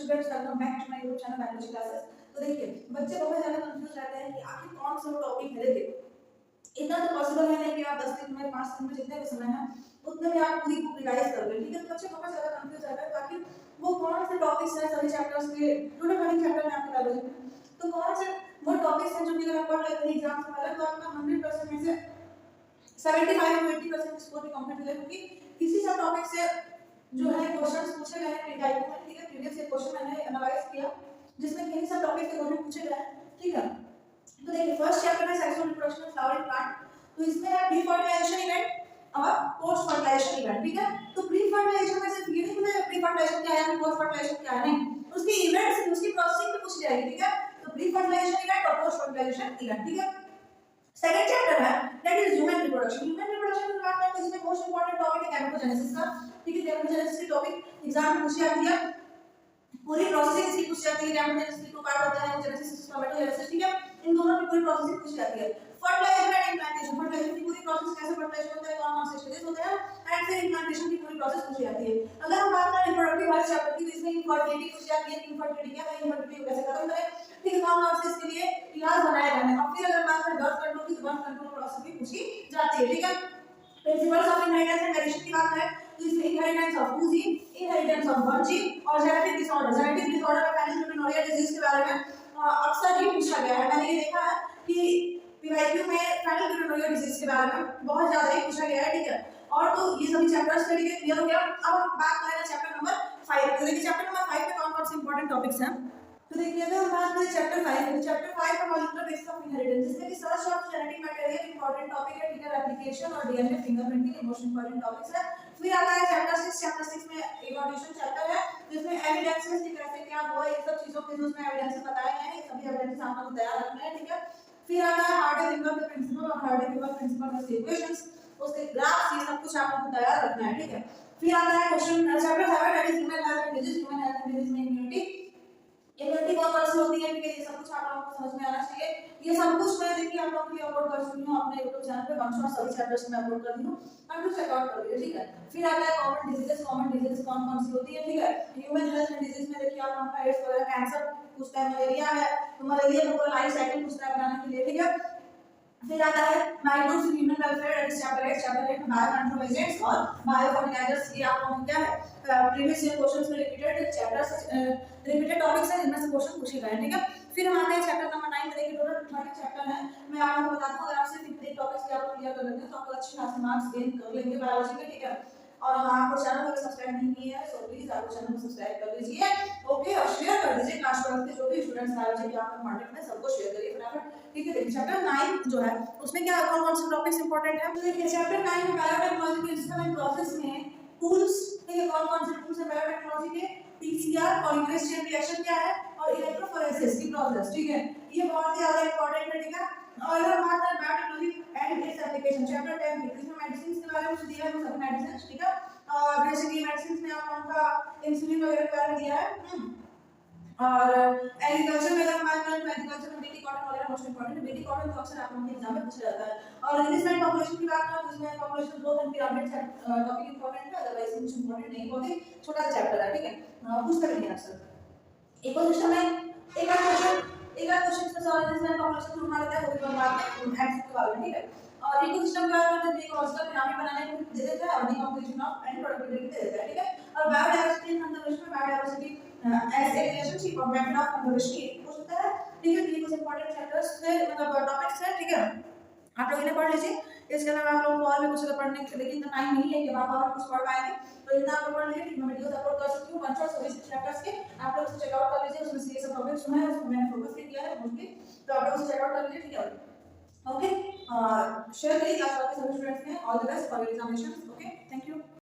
Students, welcome back to my YouTube channel biology classes. तो देखिए, बच्चे बहुत ज़्यादा कंफ्यूज रहते हैं कि आखिर कौन सा टॉपिक है। देखिए, इतना तो पॉसिबल है नहीं कि आप 10 दिन में 5 दिन में जितने भी समय है उतने में आप पूरी बुक रिवाइज कर लें। ठीक है, तो बच्चे बहुत ज़्यादा कंफ्यूज रहते हैं कि आखिर वो कौन से टॉपिक्स हैं सभी चैप्टर्स के, टोटल 20 चैप्टर में आपके बायोलॉजी में, तो कौन से वो टॉपिक्स हैं जो कि अगर आप पढ़ लेते हैं एग्जाम से पहले तो आपका 100% में से 75 to 80% स्कोर भी कंप्लीट हो जाए, क्योंकि इसी सब टॉपिक से जो है क्वेश्चंस पूछे गए हैं टाइप में। ठीक है, प्रीवियस ईयर क्वेश्चन मैंने एनालाइज किया जिसमें किन्हीं सब टॉपिक के क्वेश्चन पूछे गए हैं। ठीक है, तो देखिए फर्स्ट चैप्टर है sexual reproduction of flowering plant. तो इसमें है प्री फर्टिलाइजेशन इवेंट और पोस्ट फर्टिलाइजेशन इवेंट। ठीक है, तो प्री फर्टिलाइजेशन में सिर्फ ये नहीं पता प्री फर्टिलाइजेशन क्या है, पोस्ट फर्टिलाइजेशन क्या है, नहीं, उसके इवेंट्स, उसकी प्रोसेसिंग भी पूछी जाएगी। ठीक है, तो प्री फर्टिलाइजेशन इवेंट और पोस्ट फर्टिलाइजेशन इवेंट। ठीक है, सेकंड चैप्टर है that is human reproduction. Human reproduction की बात करें तो इसमें मोस्ट इंपोर्टेंट टॉपिक है गैमेटोजेनेसिस का। ठीक है, गैमेटोजेनेसिस की टॉपिक एग्जाम में पूछी जाती है, पूरी प्रोसेसिंग इसकी पूछी जाती है। गैमेटोजेनेसिस के दो पार्ट होते हैं, जेनेसिस और स्पर्मेटोजेनेसिस। ठीक है, इन दोनों की पूरी प्रोसेसिंग पूछी जाती है। फर्टिलाइजेशन एंड इम्प्लांटेशन, फर्टिलाइजेशन की पूरी प्रोसेस, कैसे फर्टिलाइजेशन होता है, कौन-कौन से स्टेजेस होते हैं, एंड फिर इम्प्लांटेशन की पूरी प्रोसेस पूछी जाती है। अगर हम बात करें रिप्रोडक्टिव हेल्थ चैप्टर की तो इसमें इनफर्टिलिटी पूछी जाती है, इनफर्टिलिटी क्या है, इनफर्टिलिटी को कैसे खत्म करें। ठीक है, कौन-कौन से इसके लिए इलाज बनाए गए हैं। और फिर अगर बात करें बर्थ कंट्रोल की तो बर्थ कंट्रोल प्रोसेस भी पूछी जाती है। ठीक है, principles of inheritance and variation की बात करें तो इसमें inheritance of 2 gene, inheritance of 1 gene और जेनेटिक डिसऑर्डर। जेनेटिक डिसऑर्डर में फेनिलकेटोनुरिया डिजीज के बारे में अक्सर ही पूछा गया है। मैंने ये देखा है कि पीवाईक्यू में फेनिलकेटोनुरिया डिजीज के बारे में बहुत ज्यादा ही पूछा गया है। ठीक है, और तो ये सभी चैप्टर्स के लिए क्लियर हो गया। अब हम बात करें चैप्टर नंबर 5। तो देखिए चैप्टर नंबर 5 में कौन-कौन से इंपॉर्टेंट टॉपिक्स हैं। तो देखिए अगर हम बात करें चैप्टर 5 में, चैप्टर 5 का मॉलिक्यूलर बेसिस ऑफ इनहेरिटेंस, जिसमें कि search of genetic material important topic है। ठीक है, रेप्लिकेशन और DNA fingerprinting most important topics है। फिर आता है चैप्टर 6। चैप्टर 6 में इवोल्यूशन चैप्टर है जिसमें एविडेंसेस की कैसे क्या हुआ, ये सब चीजों के उसमें एविडेंसेस बताए गए हैं। ये सभी एविडेंसेस आपको तैयार रखने हैं। ठीक है, फिर आता है हार्डी-विंगर का प्रिंसिपल और हार्डी-विंगर प्रिंसिपल ऑफ इक्वेशंस, उसके ग्राफ्स, ये सब कुछ आपको तैयार रखना है। ठीक है, फिर आता है question chapter 7 that is human health and disease. Human health and disease में इम्यूनिटी, इम्यूनिटी कौन-कौन सी होती है। ठीक है, ये सब कुछ आप लोगों को समझ में आना चाहिए। ये सब कुछ मैं देखिए आप लोगों के लिए अपलोड कर चुकी हूं अपने YouTube चैनल पे, वन शॉट सभी चैप्टर्स में अपलोड कर दी हूं, आप लोग चेक आउट कर लीजिए। ठीक है, फिर आता है कॉमन डिजीजेस। कॉमन डिजीजेस कौन-कौन सी होती है। ठीक है, ह्यूमन हेल्थ एंड डिजीज में देखिए आप लोगों का एड्स वगैरह, कैंसर पूछता है, मलेरिया है तो मलेरिया का पूरा लाइफ साइकिल पूछता है बनाने के लिए। ठीक है, फिर आता है microbes in human welfare and chapter 8। Chapter 8 में बायो कंट्रोल एजेंट्स और बायो फर्टिलाइजर्स। ये आप लोगों को क्या है प्रीवियस ईयर क्वेश्चंस में रिपीटेड चैप्टर्स, रिपीटेड टॉपिक्स हैं जिनमें से क्वेश्चन पूछे गए हैं। ठीक है, फिर हम आते हैं चैप्टर नंबर 9 में। देखिए टोटल 20 चैप्टर है। मैं आप लोगों को बताता हूं अगर आप सिर्फ एक टॉपिक्स के आप क्लियर कर लेते हैं तो आप अच्छे खासे मार्क्स गेन कर लेंगे बायोलॉजी में। ठीक है, और हाँ, आपको चैनल को सब्सक्राइब नहीं किया है सो प्लीज आप चैनल को सब्सक्राइब कर लीजिए। ओके, और शेयर कर दीजिए क्लास 12 के जो भी स्टूडेंट्स बायोलॉजी के आपके कांटेक्ट में, सबको शेयर करिए फटाफट। ठीक है, चैप्टर 9 जो है उसमें क्या कौन-कौन से टॉपिक्स इंपॉर्टेंट है। तो देखिए चैप्टर 9 में बायोटेक्नोलॉजी प्रिंसिपल एंड प्रोसेस में टूल्स। ठीक है, कौन-कौन से टूल्स है बायोटेक्नोलॉजी के, पीसीआर पॉलीमरेज चेन रिएक्शन क्या है और इलेक्ट्रोफोरेसिस की प्रोसेस। ठीक है, ये बहुत ही ज्यादा इंपॉर्टेंट है। ठीक है, और अगर बात करें biotechnology and its application, chapter 10 में इसमें मेडिसिन के बारे में दिया है, सब मेडिसिन। ठीक है, और बेसिकली मेडिसिन में आप लोगों का इंसुलिन वगैरह के बारे में दिया है। और एग्रीकल्चर में अगर हम बात करें तो एग्रीकल्चर में बीटी कॉटन वगैरह मोस्ट इंपॉर्टेंट है। बीटी कॉटन तो अक्सर आप लोगों के एग्जाम में पूछा जाता है। और रिलीजमेंट पॉपुलेशन की बात करें तो इसमें population growth and pyramid topic important है, अदरवाइज कुछ इंपॉर्टेंट नहीं, बहुत ही छोटा सा चैप्टर है। ठीक है, पूछता भी नहीं अक्सर। इकोसिस्टम में एक आध क्वेश्चन से सॉल्व रिलीजमेंट पॉपुलेशन शुरू कर देता है, वो भी बाद में एग्जाम के बाद में। ठीक है, और इकोसिस्टम का मतलब इकोलॉजिकल पिरामिड बनाने को दे देता है और डिकम्पोजिशन ऑफ एंड प्रोडक्टिविटी दे देता है। ठीक है, और बायोडायवर्सिटी एंड कंजर्वेशन में बायोडायवर्सिटी एज ए रिलेशनशिप और मेथड ऑफ कंजर्वेशन हो सकता है। ठीक है, ये कुछ इंपॉर्टेंट चैप्टर्स है, मतलब टॉपिक्स है। ठीक है, आप लोग इन्हें पढ़ लीजिए। इसके अलावा आप लोगों को और भी कुछ अगर पढ़ने के, लेकिन इतना टाइम नहीं है कि आप और कुछ पढ़ पाएंगे, तो इतना आप लोग पढ़ लीजिए। मैं वीडियोस अपलोड कर सकती हूं वन शॉट सभी चैप्टर्स के, आप लोग उसे चेक आउट कर लीजिए। उसमें से ये सब टॉपिक्स जो है उसको मैंने फोकस भी किया है मोस्टली, तो आप लोग उसे चेक आउट कर लीजिए। ठीक है, ओके, शेयर करिए क्लास के सभी स्टूडेंट्स में। All the best for your examinations. Okay, thank you.